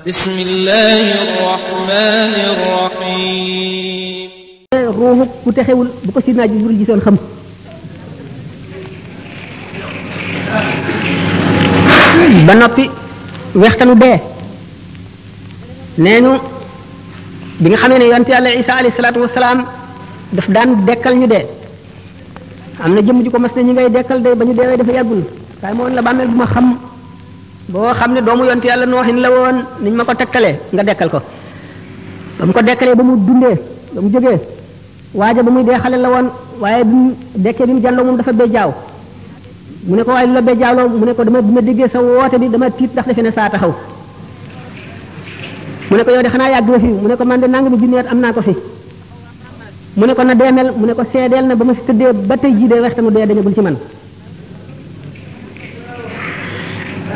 بسم الله الرحمن الرحيم ruuxu ku texewul bu ko sidna Jibril gisoon xam ba noppi wextanu dee neenu bi nga xamee ne yonte yàlla Isa alayhi salaatu wasalaam daf daan dekkal ñu dee am na jëmm ji ko mas ne ñu ngay dekkal de ba ñu deewee dafa yàggul waaye moo woon la bàmmeel bu ma xam boo xam ne doomu yonte yàlla nooxin la woon niñ ma ko tekkalee nga dekkal ko ba mu ko dekkalee ba mu dundee ba mu jógee waaja ba muy dee xale la woon waaye bi mu dekkee bi mu jàlloo moom dafa bejjaaw mu ne ko waaye lu la bejjaawloo mu ne ko dama déggee sa woote bi dama tiit ndax defe ne saa taxaw mu ne ko yow de xanaa yàgg nga fi mu ne ko man de nangami junni at am naa ko fi mu ne ko na deemel mu ne ko seedeel na ba ma fi tëddee ba tey jii de waxtanu dee dañagul ci man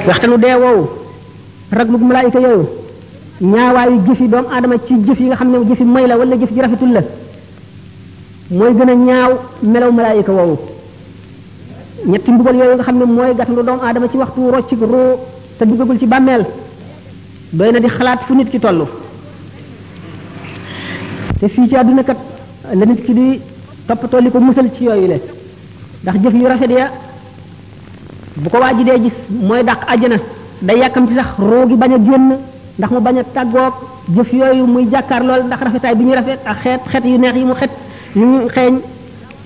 waxtanu dee woowu raglu malaayika yooyu ñaawaayu jëfi doomu aadama ci jëf yi nga xam ne jëfi may la wala jëf ji rafetul la mooy gën a ñaaw melaw malaayika woowu ñetti mbugal yooyu nga xam ne mooy gàttandu doomu aadama ci waxtu rocc ruu te duggagul ci bàmmeel doy na di xalaat fu nit ki toll te fii ci àdduna kat la nit ki di toppatoo li ko musal ci yooyu le ndax jëf yu rafet ya bu ko waaji dee gis mooy dàq àjjana day yàkkam ci sax ruu gi bañ a génn ndax mu bañ a tàggoog jëf yooyu muy jàkkaar lool ndax rafetaay bi ñuy rafet ak xeet yu neex yi mu xet yu ñu xeeñ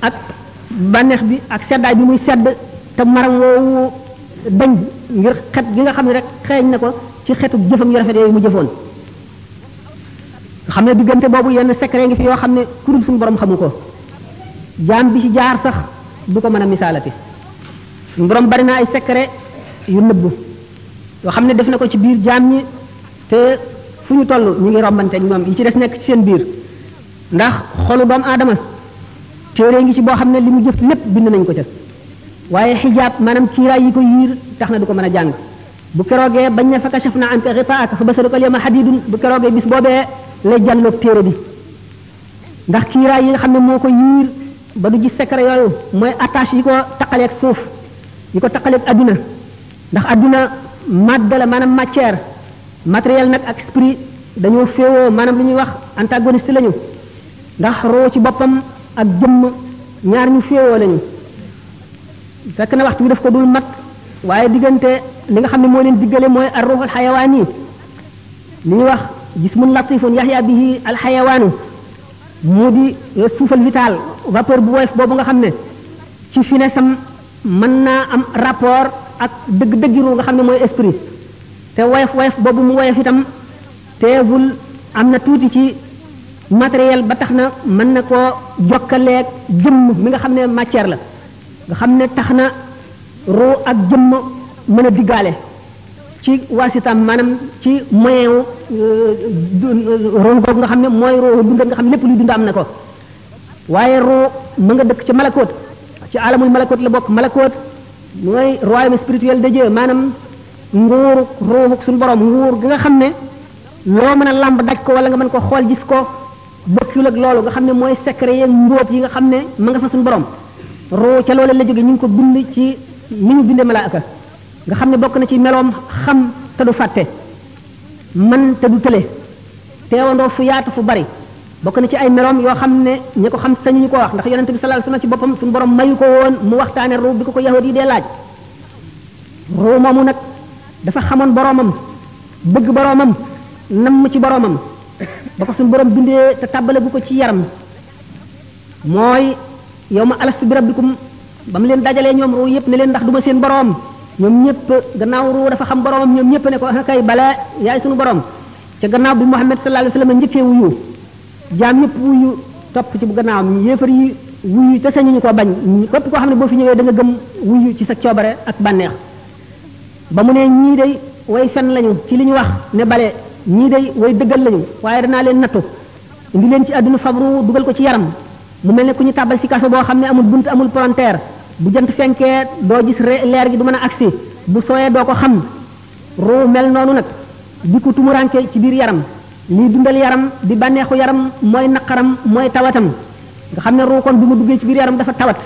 ak bànneex bi ak seddaay bi muy sedd te maram woowu dañ ngir xet gi nga xam ne rek xeeñ na ko ci xetu jëfam yu rafet yooyu mu jëfoon nga xam ne diggante boobu yenn secret ngi fi yoo xam ne kurub suñu borom xamu ko jaam bi ci jaar sax du ko mën a misaalati suñu borom bari na ay secret yu nëbbu yoo xam ne def na ko ci biir jaam ñi te fu ñu toll ñu ngi rombante ñoom yi ci des nekk ci seen biir ndax xolu doomu aadama téere ngi ci boo xam ne li mu jëf lépp bind nañ ko ca waaye xijaab maanaam kiiraay yi ko yiir tax na du ko mën a jàng bu keroogee bañ ne fa kashafna anka ghitaa'aka fa basaruka al-yawma hadiidun bu keroogee bis boobee lay jàlloog téere bi ndax kiiraay yi nga xam ne moo ko yiir ba du gis secret yooyu mooy attache yi ko taqaleeg suuf yi ko taqaleeg adduna ndax adduna madde la maanaam matière matériel nag ak esprit dañoo féewoo maanaam li ñuy wax antagoniste lañu ndax roo ci boppam ak jëmm ñaar ñu féewoo lañu fekk na waxtu bi daf ko dul mat waaye diggante li nga xam ne moo leen diggale mooy ar ruuxul xayawaan yi li ñuy wax jismun latifun yaxya bihi al xayawaanu mu di suufal vital vapeur bu woyof boobu nga xam ne ci finesam mën naa am rapport ak dëgg-dëggi ruu nga xam ne mooy esprit te woyof boobu mu woyof itam teewul am na tuuti ci matériel ba tax na mën na koo jokkaleeg jëmm mi nga xam ne matière la nga xam ne tax na ruu ak jëmm mën a diggaale ci waasitam maanaam ci moyen wu ruu googu nga xam ne mooy ruu dund nga xam ne lépp luy dund am na ko waaye ruu mu nga dëkk ci malakoot ci alamul malakoot la bokk malakoot mooy royaume spirituel de Dieu maanaam nguuru ruuxu suñu borom nguur gi nga xam ne loo mën a làmb daj ko wala nga mën ko xool gis ko bokkul ak loolu nga xam ne mooy secret yeeg mbóot yi nga xam ne ma nga fa suñu borom ruu ca loolu la jóge ñu ngi ko bind ci ni ñu bindee malaaka nga xam ne bokk na ci meloom xam te du fàtte man te du tële teewandoo fu yaatu fu bari bokk na ci ay meloom yoo xam ne ñi ko xam sañu ñu ko wax ndax yonente bi sallallahu alayhi wasallam ci boppam suñu borom mayu ko woon mu waxtaane ruu bi ko yahudi yi dee laaj ruu moomu nag dafa xamoon boromam bëgg boromam namm ci boromam ba ko suñu borom bindee te tàbbale bu ko ci yaram mooy yow ma alastu bi rabbikum ba mu leen dajalee ñoom ruu yëpp ne leen ndax duma seen borom ñoom ñëpp gannaaw ruu dafa xam boromam ñoom ñëpp ne ko kay bala yaay suñu borom ca gannaaw bi Muhammad sallallahu alayhi wasallam njëkkee wuyu jaam ñëpp wuyu topp ci bu gannaawam yéefar yi wuyu te sañuñu ko bañ képp koo xam ne boo fi ñëwee da nga gëm wuyu ci sa coobare ak bànneex ba mu ne ñii day way fen lañu ci li ñu wax ne bale ñii day way dëggal lañu waaye danaa leen nattu indi leen ci àdduna fabru dugal ko ci yaram mu mel ne ku ñu tàbbal ci kaso boo xam ne amul bunt amul palanteer bu jant fenkee doo gis leer gi du mën a agsi bu sooyee doo ko xam ruu mel noonu nag di ko tumuranke ci biir yaram lii dundal yaram di bànneexu yaram mooy naqaram mooy tawatam nga xam ne ruu kon bi mu duggee ci biir yaram dafa tawat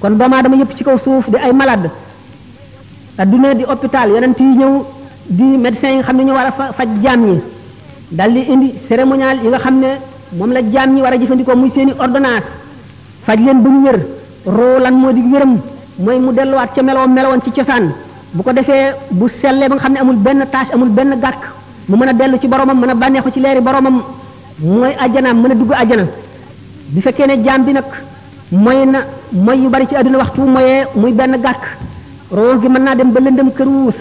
kon doomu aadama yëpp ci kaw suuf di ay malade adduna di hôpital yonent yi ñëw di médecins yi nga xam ne ñu war a faj jaam ñi dal di indi cérémonial yi nga xam ne moom la jaam ñi war a jëfandikoo muy seeni ordonnance faj leen ba ñu wér roo lan moo di wéram mooy mu delluwaat ca melowoon ci cosaan bu ko defee bu sellee ba nga xam ne amul benn tâche amul benn gàkk mu mën a dellu ci boromam mën a bànneexu ci leeri boromam mooy ajjanaam mën a dugg ajjana bi fekkee ne jaam bi nag mooy yu bari ci àdduna waxtu moyee muy benn gàkk roo gi mën naa dem ba lëndëm kër wuus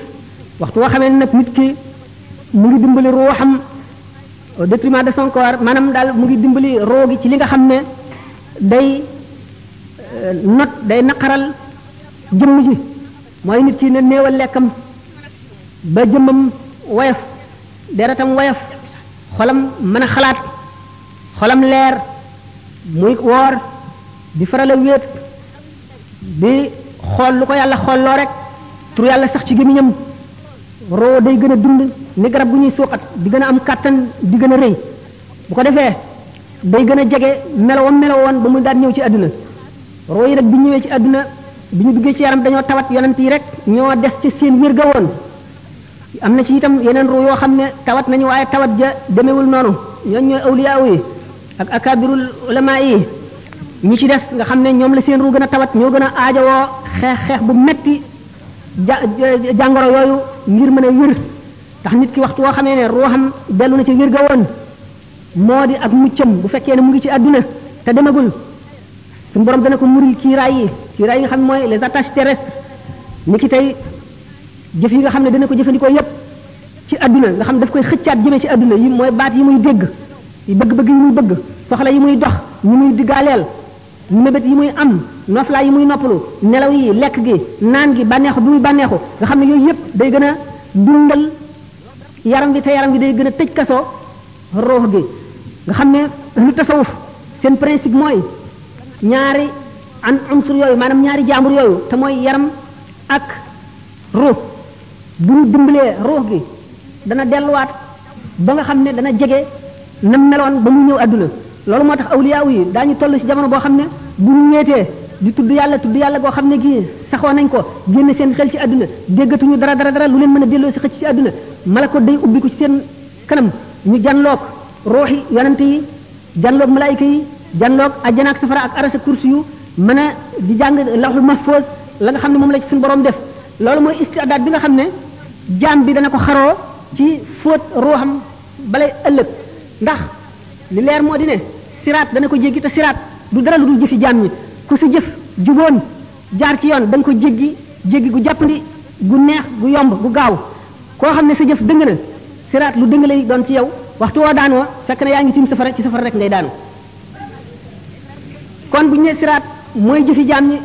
waxtu woo xamee nag nit ki mu ngi dimbali ruuxam au détriment de son corps maanaam daal mu ngi dimbali roo gi ci li nga xam ne day naqaral jëmm ji mooy nit ki ne néewal lekkam ba jëmmam woyof deretam woyof xolam mën a xalaat xolam leer muy woor di faral a wéet di xool lu ko yàlla xoolloo rek tur yàlla sax ci gémmiñam roo day gën a dund ni garab bu ñuy suuxat di gën a am kàttan di gën a rëy bu ko defee day gën a jege melowoon ba mu daan ñëw ci àdduna roo yi rek bi ñëwee ci àdduna bi ñu duggee ci yaram dañoo tawat yonent yi rek ñoo des ci seen wér ga woon am na ci itam yeneen roo yoo xam ne tawat nañu waaye tawat ja demewul noonu ñooñ ñooy awliyaaw yi ak akabirul ulama yi ñi ci des nga xam ne ñoom la seen ruu gën a tawat ñoo gën a aajowoo xeex bu metti jàngoro yooyu ngir mën a wér tax nit ki waxtu woo xamee ne ruuxam dellu na ci wér ga woon moo di ak muccam bu fekkee ne mu ngi ci àdduna te demagul suñu borom dana ko muril kiiraay yi nga xam ne mooy les attaches terrestres ni ki tey jëf yi nga xam ne dana ko jëfandikoo yépp ci àdduna nga xam daf koy xëccaat jëmee ci àdduna yi mooy baat yi muy dégg yi bëgg-bëgg yi muy bëgg soxla yi muy dox ñi muy diggaaleel mébét yi muy am noflaay yi muy noppalu nelaw yi lekk gi naan gi bànneexu bi muy bànneexu nga xam ne yooyu yépp day gën a dundal yaram bi te yaram bi day gën a tëj kaso ruux gi nga xam ne lu tasawuf seen principe mooy ñaari unsur yooyu maanaam ñaari jaambur yooyu te mooy yaram ak ruux bu ñu dimbalee ruux gi dana delluwaat ba nga xam ne dana jege na meloon ba mu ñëw àdduna loolu moo tax awliyaaw yi daañu toll ci jamono boo xam ne bu ñu ñeetee di tudd yàlla goo xam ne gii saxoo nañ ko génne seen xel ci àdduna déggatuñu dara lu leen mën a delloo si xëcc ci àdduna malako day ubbiku ci seen kanam ñu janloog ruuxi yonante yi janloog malaayika yi janloog ajjana ak safara ak arasa kursi yu mën a di jàng lawhul mahfuz la nga xam ne moom la ci suñu borom def loolu mooy istidaad bi nga xam ne jaam bi dana ko xaroo ci fóot ruuxam balay ëllëg ndax li leer moo di ne siraat dana ko jéggi te siraat du dara lu dul jëfi jaam ñi ku si jëf juboon jaar ci yoon da nga ko jéggi gu jàppandi gu neex gu yomb gu gaaw koo xam ne sa jëf dëng na siraat lu dëng lay doon ci yow waxtu woo daanoo fekk na yaa ngi tiim safara ci safara rek ngay daanu kon bu ñu nee siraat mooy jëfi jaam ñi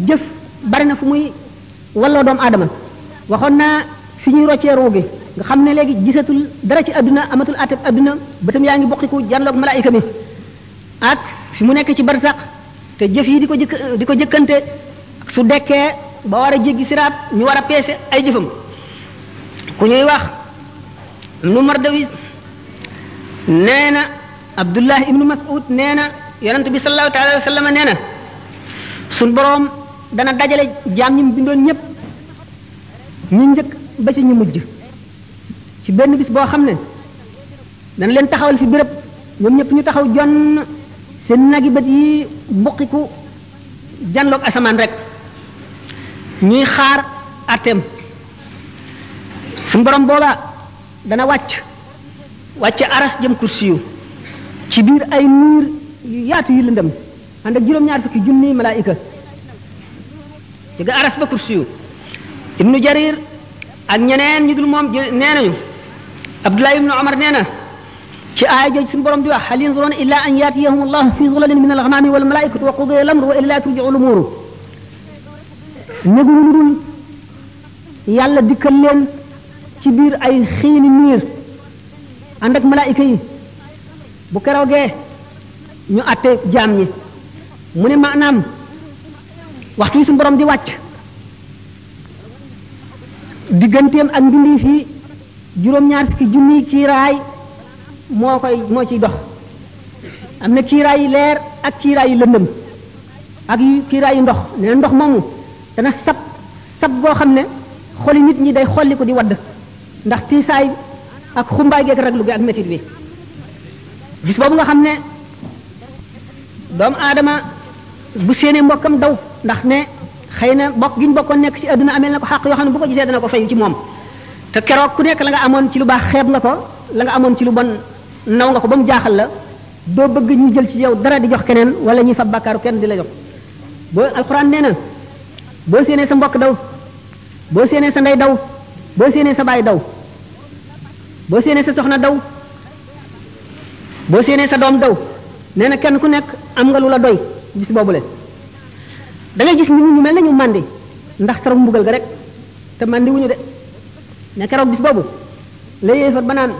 jëf bari na fu muy walloo doomu aadama waxoon naa fi ñuy roccee ruu gi nga xam ne léegi gisatul dara ci àdduna amatul ateb àdduna bëtam yaa ngi bokkiku janloog malaayika mi ak fi mu nekk ci barsaq te jëf yi di ko jëkkante su dekkee ba war a jéggi siraat ñu war a peese ay jëfam ku ñuy wax ibnu Mardawis nee na Abdullah ibnu Mas'ud nee na yonent bi sallallahu taala wa sallam nee na suñ boroom dana dajale jaam ñi mu bindoon ñëpp ñu njëkk ba ci ñu mujj ci benn bis boo xam ne dana leen taxawal fi béréb ñoom ñëpp ñu taxaw jonn seen nagi bët yi buqiku janloog asamaan rek ñuy xaar atem suñu borom booba dana wàcc aras jëm kursiyu ci biir ay niir yu yaatu yu lëndëm ànd ak juróom-ñaar fukki junni malaayika jóge aras ba kursiyu ibnu jarir ak ñeneen ñu dul moom nee nañu abdullah ibnu omar nee na ci aaya jooju suñu borom di wax hal yanzuruna illa an yatiyahum allahu fi zulalin min alghamami wal malaikatu wa qudiya al amru wa ila turji'u al umuru néguñu lu dul yàlla dikkal leen ci biir ay xiini niir ànd ak malaayika yi bu keroogee ñu atte jaam ñi mu ne maanaam waxtu yi suñu borom di wàcc digganteem ak mbindi fii juróom-ñaar fukki junniy kiiraay moo ciy dox am na kiiraay yi leer ak kiiraay yi lëndëm ak kiiraay yi ndox nee ndox moomu dana sab goo xam ne xoli nit ñi day xolli ko di wadd ndax tiisaay ak xumbaay geeg raglu gi ak métit bi bis boobu nga xam ne doomu aadama bu séenee mbokkam daw ndax ne xëy na bokk gi ñu bokkoon nekk ci àdduna ameel na ko xàq yoo xam ne bu ko gisee dana ko fayu ci moom te keroog ku nekk la nga amoon ci lu baax xeeb nga ko la nga amoon ci lu bon naw nga ko ba mu jaaxal la doo bëgg ñu jël ci yow dara di jox keneen wala ñuy fab bàkkaaru kenn di la jox boo alxuraan nee na boo séenee sa mbokk daw boo séenee sa ndey daw boo séenee sa baay daw boo séenee sa soxna daw boo séenee sa doom daw nee na kenn ku nekk am nga lu la doy bis boobule da ngay gis nit ñu mel ne ñu màndi ndax keroog mbugal ga rek te màndi wuñu de ne keroog bis boobu la yéefar ba naan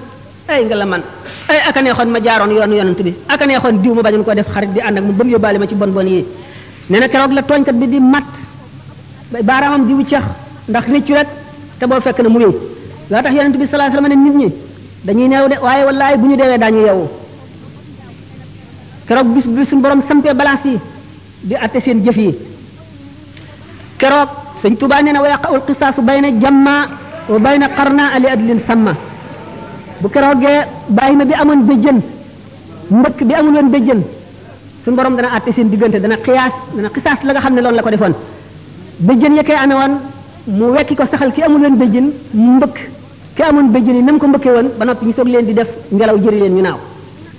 ay nga la man ay aka neexoon ma jaaroon yoonu yonent bi aka neexoon diw ma bañoon ko def xarit di ànd ak mu ba mu yóbbaale ma ci bon bon yi nee na keroog la tooñkat bi di mat baaraamam di wuccax ndax réccu rek te boo fekk na mu wéw loo tax yonent bi sallallahu alayhi wasallam ne nit ñi dañuy neew de waaye wallaay bu ñu deewee daañu yeewu keroog bis bi suñu borom sampee balance yi di atte seen jëf yi keroog sëñ Tuubaa nee na wa yaqa'ul qisaasu bayna jamma wa bayna qarna ali adlin samma bu keroogee bàyyi ma bi amoon béjjën mbëkk bi amul woon béjjën suñu borom dana atte seen diggante dana xisaas la nga xam ne loolu la ko defoon béjjën ya koy amee woon mu wekki ko saxal ki amul woon béjjën mbëkk ki amoon béjjën yi na mu ko mbëkkee woon ba noppi ñu soog leen di def ngelaw jëri leen ñu naaw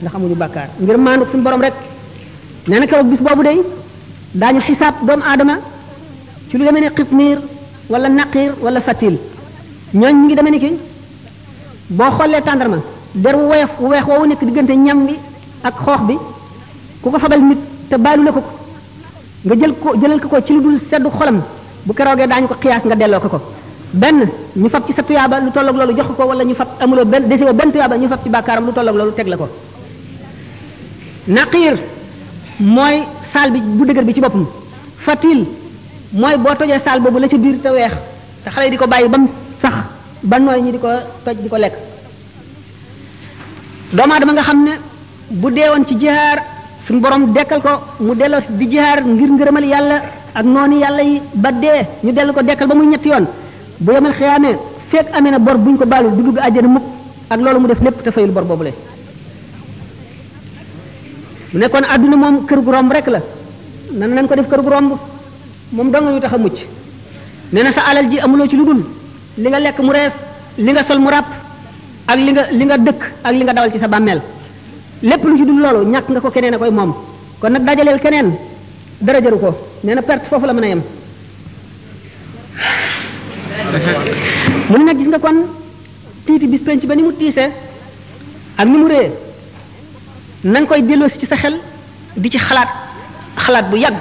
ndax amuñu bàkkaar ngir maandu suñu borom rek nee na keroog bis boobu day daañu xisaab doomu aadama ci lu demee ne xitmiir wala naqiir wala fatil ñooñ ñu ngi demee ni ki boo xoolee tàndarma der wu weex woowu nekk diggante ñam bi ak xoox bi ku ko fabal nit te baalu la ko nga jëlal ko ci lu dul seddu xolam bu keroogee daañu ko xiyaas nga delloo ko benn ñu fab ci sa tuyaaba lu tolloog loolu jox ko wala ñu fab amuloo benn desewoo benn tuyaaba ñu fab ci bàkkaaram lu tolloog loolu teg la ko naqiir mooy saal bi bu dëgër bi ci boppam fatil mooy boo tojee saal boobu la ci biir te weex te xale yi di ko bàyyi ba mu sax ba nooy ñi di ko toj di ko lekk doomu aadama nga xam ne bu deewoon ci jihaar suñu borom dekkal ko mu delloo di jihaar ngir ngërëmal yàlla ak noonu yàlla yi ba dee ñu dellu ko dekkal ba muy ñetti yoon bu yemal xiyaamee fekk amee na bor buñ ko baalu du dugg àjjana mukk ak loolu mu def lépp te fayul bor boobule mu nekkoon àdduna moom kër gu romb rek la nan nañ ko def kër gu romb moom dong ñu tax a mucc nee na sa alal ji amuloo ci lu dul li nga lekk mu rees li nga sol mu ràpp ak li nga dëkk ak li nga dawal ci sa bàmmeel lépp lu ci dul loolu ñàkk nga ko keneen a koy moom kon nag dajaleel keneen dara jaru ko nee na perte foofu la mën a yem mu ne nag gis nga kon tiiti bis penc ba ni mu tiisee ak ni mu réyee na nga koy delloosi ci sa xel di ci xalaat bu yàgg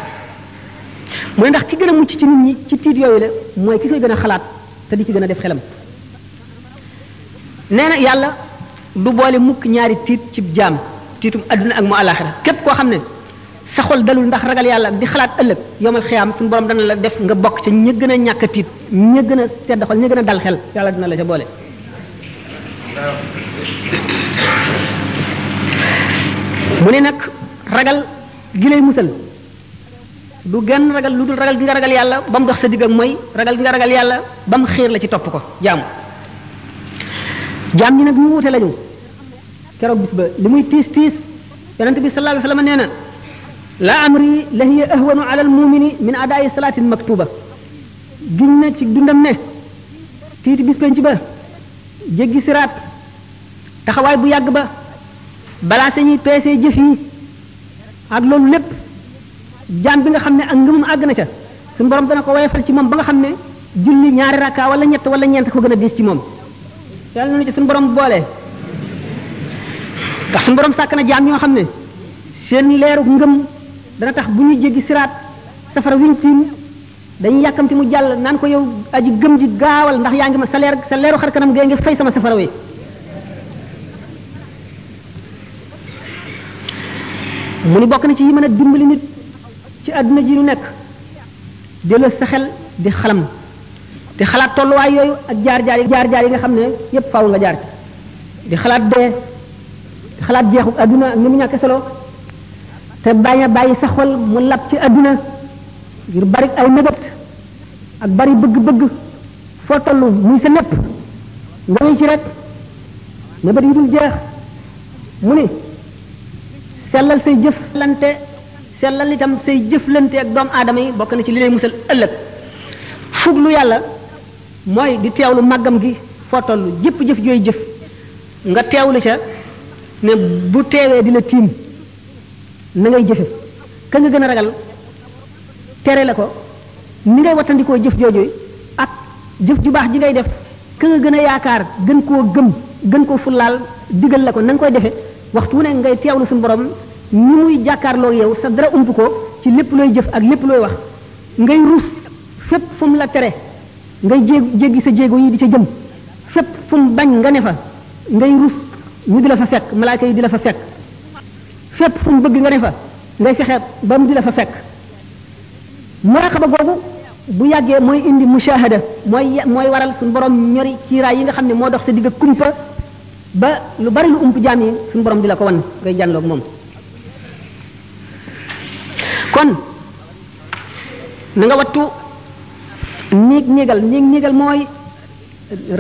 mu ne ndax ki gën a mucc ci nit ñi ci tiit yooyu la mooy ki koy gën a xalaat te di ci gën a def xelam nee na yàlla du boole mukk ñaari tiit ci jaam tiitum àdduna ak mu àllaaxira képp koo xam ne sa xol dalul ndax ragal yàlla di xalaat ëllëg yomal xiyaam suñu borom dana la def nga bokk ca ña gën a ñàkk a tiit ña gën a sedd xol ña gën a dal xel yàlla dina la ca boole mu ne nag ragal gi lay musal du genn ragal lu dul ragal gi nga ragal yàlla ba mu dox sa digg ak mooy ragal gi nga ragal yàlla ba mu xiir la ci topp ko jaam ñi nag ñu wute lañu keroog bis ba li muy tiis tiis yonent bi sallallahu alayhi wasallam nee na la amri la hiya ahwanu ala al mumini min adaa'i salaatin maktuba giñ na ci dundam ne tiiti bis penc ba jéggi siraat taxawaay bu yàgg ba balaa sañuy peesee jëf yi ak loolu lépp jaam bi nga xam ne ak ngëmum àgg na ca suñu borom dana ko woyofal ci moom ba nga xam ne julli ñaari rakka wala ñett wala ñeent ko gën a diis ci moom yàlla nañu ci suñu borom boole ndax suñu borom sàkk na jaam ñoo xam ne seen leeru ngëm dana tax bu ñuy jéggi siraat safara wiñ tiim dañuy yàkkamti mu jàll naan ko yow aji gëm ji gaawal ndax yaa ngi ma sa leeru xar kanam gee ngi fay sama safara wi mu ni bokk na ci yi mën a dimbali nit ci àdduna ji lu nekk delloo sa xel di xalam di xalaat tolluwaay yooyu ak jaar-jaar yi nga xam ne yépp faaw nga jaar ci di xalaat dee di xalaat jeexu àdduna ak ni mu ñàkk solo te bañ a bàyyi sa xol mu lab ci àdduna ngir bari ay mébét ak bari bëgg-bëgg foo toll muy sa nepp nga ngi ci rek ne ba di dul jeex mu ni sellal say jëflante sellal itam say jëflante ak doomu aadama yi bokk na ci li lay musal ëllëg fuglu yàlla mooy di teewlu màggam gi foo toll jëpp jëf jooy jëf nga teewlu ca ne bu teewee di la tiim na ngay jëfe ka nga gën a ragal tere la ko ni ngay wattandikoo jëf jooju ak jëf ju baax ji ngay def ka nga gën a yaakaar gën koo gëm gën koo fullaal digal la ko na nga koy defe waxtu wu ne ngay teewlu suñu borom ni muy jàkkaarloo yow sa dara ump ko ci lépp looy jëf ak lépp looy wax ngay rus fépp fu mu la tere ngay jéggi sa jéego yi di ca jëm fépp fu mu bañ nga ne fa ngay rus ñu di la fa fekk malaaka yi di la fa fekk fépp fu mu bëgg nga ne fa ngay fexe ba mu di la fa fekk muraqaba googu bu yàggee mooy indi mushahada mooy waral suñu borom ñori kiiraay yi nga xam ne moo dox sa digg kumpa ba lu bari lu ump jaam yi suñu borom di la ko wan ngay jànloog moom kon na nga wattu néegal mooy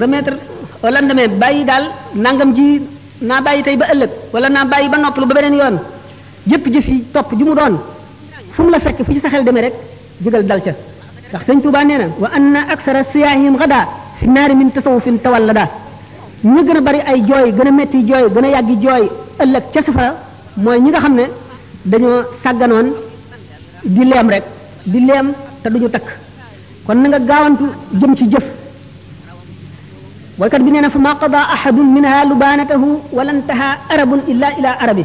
remettre au lendemain bàyyi daal nangam ji naa bàyyi tey ba ëllëg wala naa bàyyi ba noppalu ba beneen yoon jëf yi topp ju mu doon fu mu la fekk fu ci sa xel demee rek jógal dal ca ndax sëñ Tuubaa nee na wa anna aksara siyaahim gada fi naari min tasawufin tawallada ñu gën a bari ay jooy gën a metti jooy gën a yàggi jooy ëllëg ca safara mooy ñi nga xam ne dañoo sàgganoon di leem rek di leem te duñu takk kon na nga gaawantu jëm ci jëf waykat bi nee na fa ma qada ahadun minha lubanatahu wala ntaha arabun illa ila arabi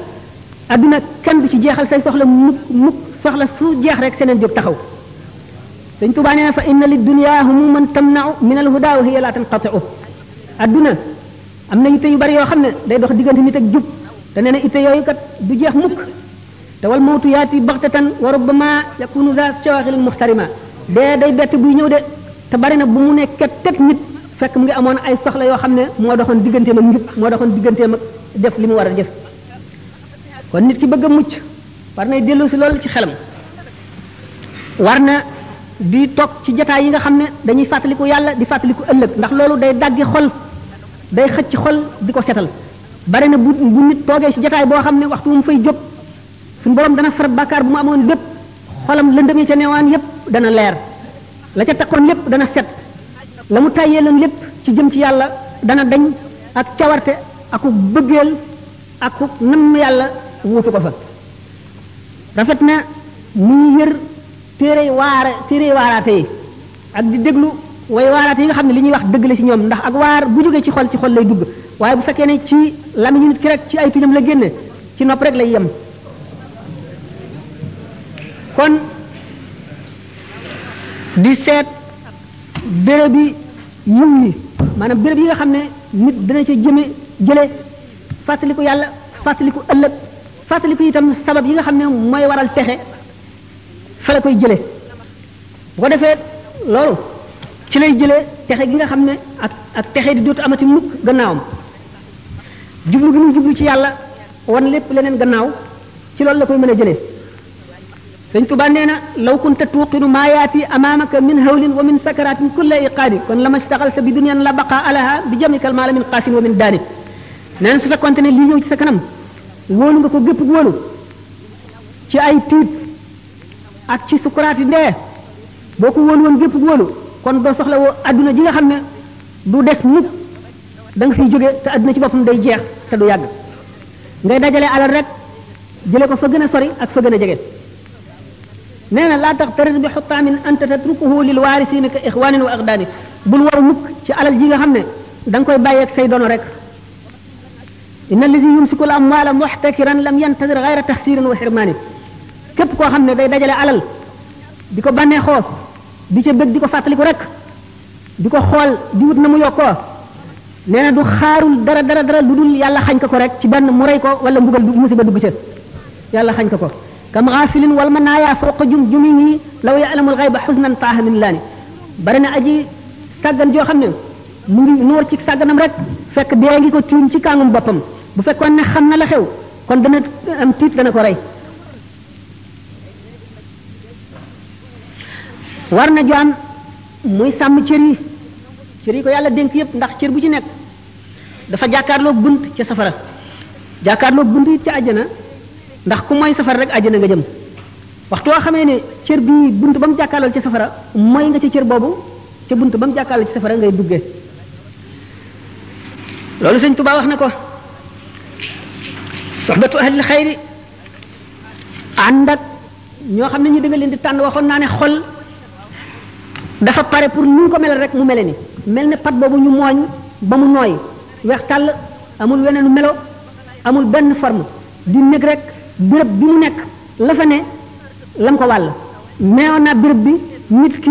adduna kenn du ci jeexal say soxla mukk soxla su jeex rek seneen jóg taxaw sëñ Tuubaa nee na fa inna li dunya humuman tamna'u min al huda wa hiya la tanqati'u adduna am na itte yu bari yoo xam ne day dox diggante nit ak jub te nee na itte yooyu kat du jeex mukk te wal mawtu yaati baxtatan wa rubbama yakunu za shawaxilin muxtarima dee day bett buy ñëw de te bari na bu mu nekk teg nit fekk mu ngi amoon ay soxla yoo xam ne moo doxoon digganteem ak njub moo doxoon digganteem ak def li mu war a def kon nit ki bëgg a mucc war nay dellu si loolu ci xelam war na di toog ci jataay yi nga xam ne dañuy fàttaliku yàlla di fàttaliku ëllëg ndax loolu day daggi xol day xëcc xol di ko setal bari na bu nit toogee ci jataay boo xam ne waxtu mu fay jóg suñu borom dana far bàkkaar bu mu amoon lépp xolam lëndëm yi ca neewaan yépp dana leer la ca takkoon lépp dana set la mu tàyyee lan lépp ci jëm ci yàlla dana dañ ak cawarte aku bëggeel aku nam yàlla wuutu ko fa rafet na muy yër téere waaraate yi ak di déglu way waaraate yi nga xam ne li ñuy wax dëgg la ci ñoom ndax ak waar bu jógee ci xol lay dugg waaye bu fekkee ne ci lamiñu nit ki rek ci ay tuñam la génne ci nopp rek lay yem kon di seet béréb yi yiw yi maanaam béréb yi nga xam ne nit dana ca jële fàttaliku yàlla fàttaliku ëllëg fàttaliku itam sabab yi nga xam ne mooy waral texe fa la koy jële bu ko defee loolu ci lay jëlee texe gi nga xam ne ak texe di dootu amati mukk gannaawam jublu gi muy jublu ci yàlla wan lépp leneen gannaaw ci loolu la koy mën a jëlee sëñ Tuba nee na law kunta tuqinu maa yaati amaamaka min hawlin wa min sakaratin kulla iqaadi kon la ma staxalta bi duniyan la baqa alaha bi jamikal maala min qaasin wa min daani nee na su fekkonte ne lii ñëw ci sa kanam wóolu nga ko gépp wóolu ci ay tiit ak ci sukuraati ndee boo ko wóolu woon gépp wóolu kon doo soxla woo adduna ji nga xam ne du des mukk da nga fiy jóge te adduna ci boppam day jeex te du yàgg ngay dajale alal rek jële ko fa gën a sori ak fa gën a jege nee na laa tax tarit bi xutaamin anta tatrukuhu lil waarisina ka ixwanin wa aqdaani bul waru mukk ci alal ji nga xam ne da nga koy bàyyeeg say dono rek inna allazi yumsiku l amwaala muxtakiran lam yantadir gayra taxsirin wa xirmaani képp koo xam ne day dajale alal di ko bànnee xoof di ca bëgg di ko fàttaliku rek di ko xool di wut na mu yokkoo nee na du xaarul dara lu dul yàlla xañ ko rek ci benn mu rey ko wala mbugal musiba dugg ca yàlla xañ ko kam xaafilin wal manaaya fawqa jumjumihi law ya'lamul ghayba xusnan taaha min laani bari na aji sàggan joo xam ne mu ngi noor ci sàgganam rek fekk dee ngi ko tiim ci kàngum boppam bu fekkoon ne xam na la xew kon dana am tiit dana ko rey war na jaam muy sàmm cër yi ko yàlla dénk yépp ndax cër bu ci nekk dafa jàkkaarloog bunt ca safara jàkkaarloog bunt it ca àjjana ndax ku mooy safara rek àjjana nga jëm waxtu woo xamee ne cër bii bunt ba mu jàkkaarlool ca safara mooy nga ca cër boobu ca bunt ba mu jàkkaarlool ci safara ngay duggee loolu sëñ Tuubaa wax na ko soxbatu ahlil xayri ànd ak ñoo xam ne ñu da nga leen di tànn waxoon naa ne xol dafa pare pour nu ko melal rek mu mele ni mel ne pat boobu ñu mooñ ba mu nooy weex tàll amul weneenu melo amul benn forme di nekk rek béréb bi mu nekk la fa ne lam ko wàll neewoon naa béréb bi nit ki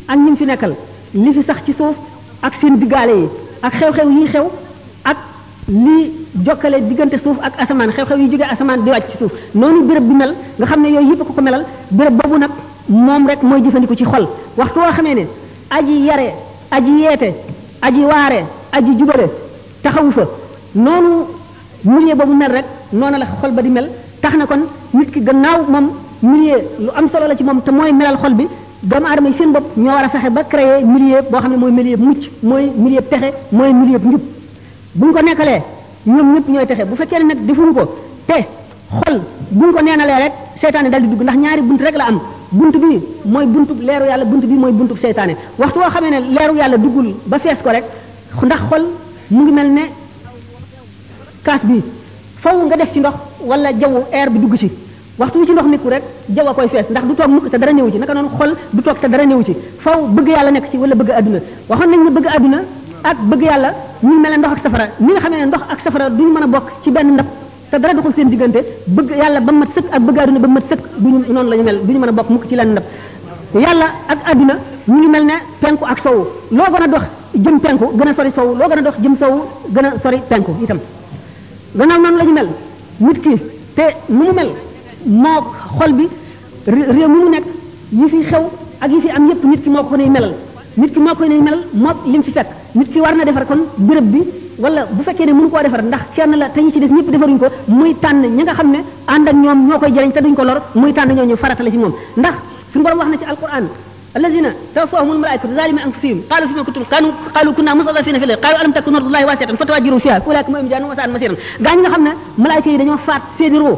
ak ñi mu fi nekkal li fi sax ci suuf ak seen diggaale yi ak xew-xew yi xew ak li jokkale diggante suuf ak asamaan xew-xew yi jógee asamaan di wàcc ci suuf noonu béréb bi mel nga xam ne yooyu yëpp ko melal béréb boobu nag moom rek mooy jëfandiku ci xol waxtu woo xamee ne aji yare aji yeete aji waare aji jubale taxawu fa noonu milieu boobu mel rek noonu la xol ba di mel tax na kon nit ki gannaaw moom milieu lu am solo la ci moom te mooy melal xol bi doomu aadama yi seen bopp ñoo war a fexe ba créer milieu boo xam ne mooy milieu mucc mooy milieu texe mooy milieu njub bu ñu ko nekkalee ñoom ñëpp ñooy texe bu fekkee ne nag defuñu ko te xol bu ñu ko neenalee rek seytaane dal di dugg ndax ñaari bunt rek la am bunt bi mooy buntub leeru yàlla bunt bi mooy buntub seytaane waxtu woo xamee ne leeru yàlla duggul ba fees ko rek ndax xol mu ngi mel ne kaas bi faw nga def ci ndox wala jaww air bi dugg ci waxtu wi ci ndox nekku rek jaww a koy fees ndax du toog mukk te dara néew ci naka noonu xol du toog te dara néew ci faw bëgg yàlla nekk ci wala bëgg adduna waxoon nañ ne bëgg adduna ak bëgg yàlla ñu mel ne ndox ak safara ni nga xamee ne ndox ak safara duñu mën a bokk ci benn ndab te dara doxul seen diggante bëgg yàlla ba mat sëkk ak bëgg adduna ba mat sëkk duñu noonu la ñu mel duñu mën a bokk mukk ci lenn ndab yàlla ak adduna ñu ngi mel ne penku ak sowu loo gën a dox jëm penku gën a sori sowu loo gën a dox jëm sowu gën a sori penku itam gannaaw noonu la ñu mel nit ki te nu mu mel moo xol bi réew mi mu nekk yi fi xew ak yi fi am yépp nit ki moo ko nuy melal nit ki moo koy nuy melal moo lim fi fekk nit ki war na defar kon béréb bi wala bu fekkee ne mënu koo defar ndax kenn la te ñi ci des ñëpp defaruñ ko muy tànn ñi nga xam ne ànd ak ñoom ñoo koy jëriñ te duñ ko lor muy tànn ñoo ñu farata la ci moom ndax suñu borom wax na ci alquran الذين توفاهم الملائكة ظالمي أنفسهم قالوا فيما كنتم قالوا كنا مستضعفين في الأرض قالوا ألم تكن أرض الله واسعة فتهاجروا فيها أولئك هم جاءوا وساء مسيرا gaa ñi nga xam ne malaayika yi dañoo faat seeni roo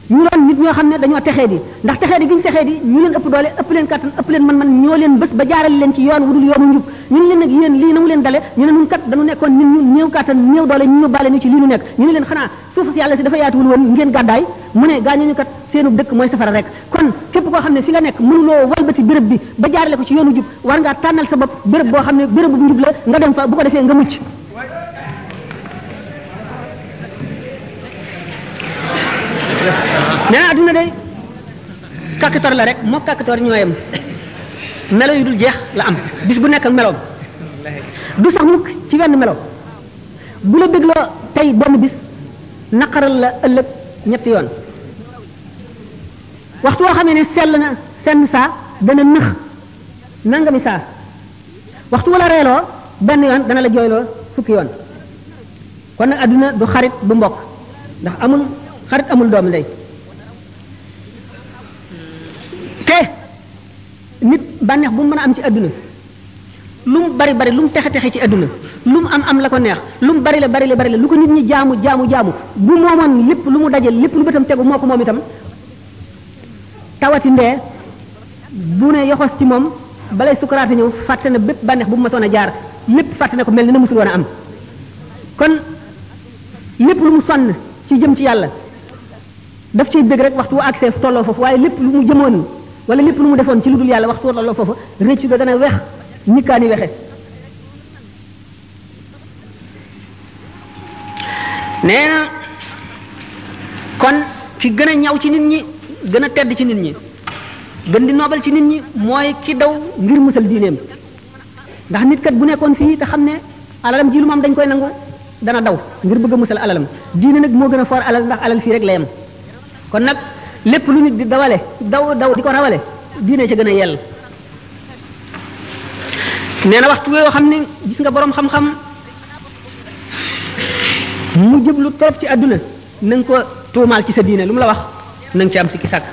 ñu doon nit ñoo xam ne dañoo texee di ndax texee di gi ñu texee di ñu leen ëpp doole ëpp leen kattan ëpp leen man ñoo leen bés ba jaarale leen ci yoon wudul yoonu njub ñu ne leen nag yéen lii na mu leen dale ñu ne ñun kat dañu nekkoon nit ñu néew kattan néew doole ñu ñu bàle ñu ci lii ñu nekk ñu ne leen xanaa suuf si yàlla si dafa yaatuwul woon ngeen gàddaay mu ne gaa ñu kat seenu dëkk mooy safara rek kon képp koo xam ne fi nga nekk mënuloo walbati béréb bi ba jaarale ko ci yoonu jub war ngaa tànnal sa bopp béréb boo xam ne béréb bu njub la nga dem fa bu ko defee nga mucc nee na adduna day kàkkator la rek moo kàkkator ñoo yem melo yu dul jeex la am bis bu nekk ak meloom du sax mukk ci wenn melo bu la bégloo tey benn bis naqaral la ëllëg ñetti yoon waxtu woo xamee ne sell na senn saa dana nëx nangami saa waxtu wala reeloo benn yoon dana la jooyloo fukki yoon kon nag adduna du xarit du mbokk ndax amul xarit amul doomu ndey te nit bànneex bu mu mën a am ci adduna lu mu bari bari lu mu texe texe ci adduna lu mu am la ko neex lu mu bari la lu ko nit ñi jaamu bu moomoon lépp lu mu dajal lépp lu bëtam tegu moo ko moom itam tawati ndee bu ne yoxos ci moom balay sukaraate ñëw fàtte na bépp bànneex bu mu matoon a jaar lépp fàtte na ko mel ni na musul woon a am kon lépp lu mu sonn ci jëm ci yàlla daf ciy bëgg rek waxtu wu accès tolloo foofu waaye lépp lu mu jëmoon wala lépp lu mu defoon ci lu dul yàlla waxtu tolloo foofu réccu ga dana wex nikkaani wexe nee na kon ki gën a ñaw ci nit ñi gën a tedd ci nit ñi gën di noobal ci nit ñi mooy ki daw ngir musal diineem ndax nit kat bu nekkoon fii te xam ne alalam ji lu mu am dañ koy nangu dana daw ngir bëgg a musal alalam diine nag moo gën a foor alal ndax alal fii rek la yem kon nag lépp lu nit di dawale daw di ko rawale diine ca gën a yell nee na waxtu yoo xam ne gis nga boroom xam-xam mu jëblu trop ci àdduna na nga ko tuumaal ci sa diine lu mu la wax na nga ci am sikki sàkk